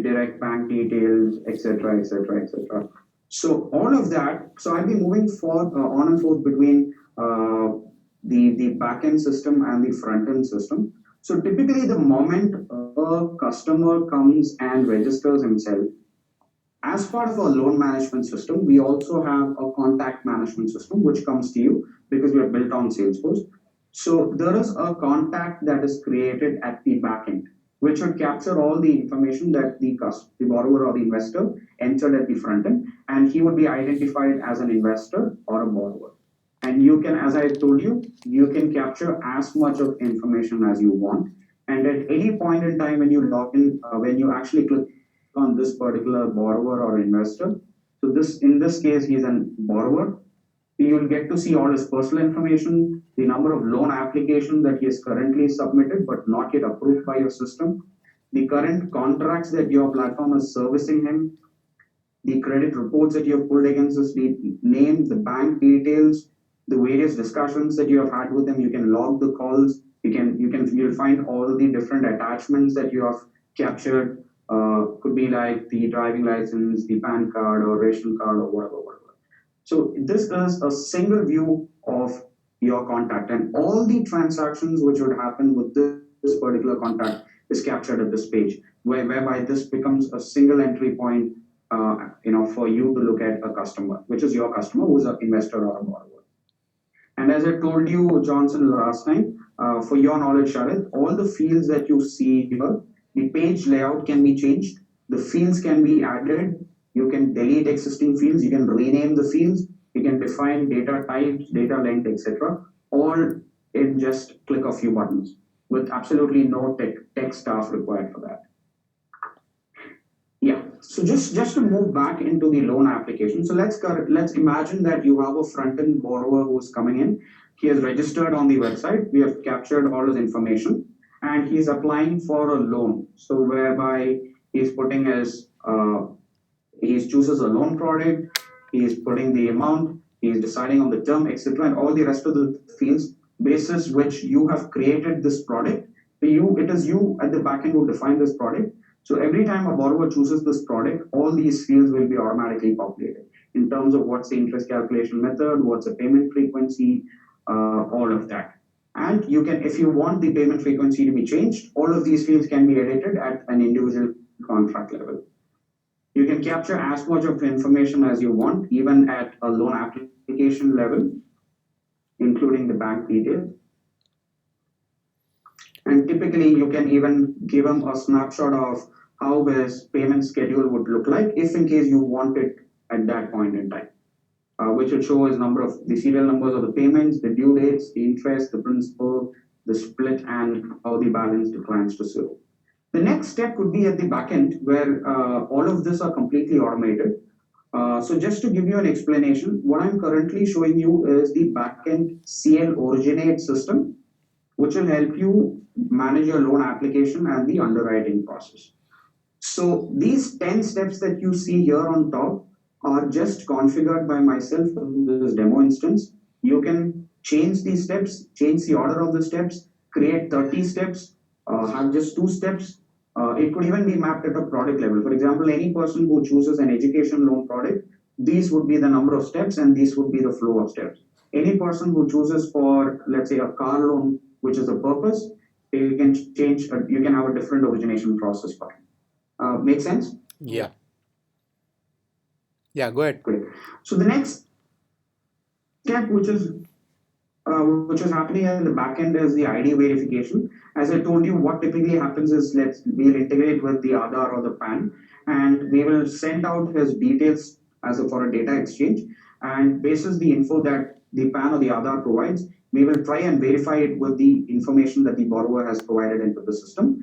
direct bank details, etc., etc., etc. So all of that. So I'll be moving on and forth between the backend system and the front end system. So typically, the moment a customer comes and registers himself, as part of our loan management system, we also have a contact management system which comes to you because we are built on Salesforce. So there is a contact that is created at the backend, which would capture all the information that the borrower or the investor entered at the front end, and he would be identified as an investor or a borrower. And you can, as I told you, you can capture as much of information as you want. And at any point in time when you log in, when you actually click on this particular borrower or investor, so this in this case, he's a borrower. You'll get to see all his personal information, the number of loan applications that he has currently submitted but not yet approved by your system, the current contracts that your platform is servicing him, the credit reports that you have pulled against us, the name, the bank details, the various discussions that you have had with them. You can log the calls. You'll find all the different attachments that you have captured. Could be like the driving license, the PAN card, or ration card, or whatever. So this is a single view of your contact, and all the transactions which would happen with this particular contact is captured at this page, whereby this becomes a single entry point, for you to look at a customer, which is your customer, who's an investor or a borrower. And as I told you, Johnson, last time, for your knowledge, Sharit, all the fields that you see here, the page layout can be changed, the fields can be added, you can delete existing fields, you can rename the fields, you can define data types, data length, etc. All in just click a few buttons with absolutely no tech staff required for that. Yeah. So just to move back into the loan application. So let's imagine that you have a front-end borrower who's coming in. He has registered on the website. We have captured all his information, and he's applying for a loan. So whereby he's putting his he chooses a loan product, he is putting the amount, he is deciding on the term, etc., and all the rest of the fields basis which you have created this product. It is you at the backend who define this product. So every time a borrower chooses this product, all these fields will be automatically populated in terms of what's the interest calculation method, what's the payment frequency, all of that. And you can, if you want the payment frequency to be changed, all of these fields can be edited at an individual contract level. You can capture as much of information as you want, even at a loan application level, including the bank details. And typically, you can even give them a snapshot of how his payment schedule would look like if in case you want it at that point in time, which would show his number of the serial numbers of the payments, the due dates, the interest, the principal, the split, and how the balance declines to zero. The next step could be at the backend where all of this are completely automated. So just to give you an explanation, what I'm currently showing you is the backend CL Originate system, which will help you manage your loan application and the underwriting process. So these 10 steps that you see here on top are just configured by myself in this demo instance. You can change these steps, change the order of the steps, create 30 steps, have just 2 steps. It could even be mapped at a product level. For example, any person who chooses an education loan product, these would be the number of steps and these would be the flow of steps. Any person who chooses for, let's say, a car loan, which is a purpose, you can change, you can have a different origination process for it. Make sense? Yeah. Yeah, go ahead. Great. So the next step, which is happening in the backend, is the ID verification. As I told you, what typically happens is we'll integrate with the Aadhaar or the PAN, and we will send out his details for a data exchange. And basis the info that the PAN or the Aadhaar provides, we will try and verify it with the information that the borrower has provided into the system.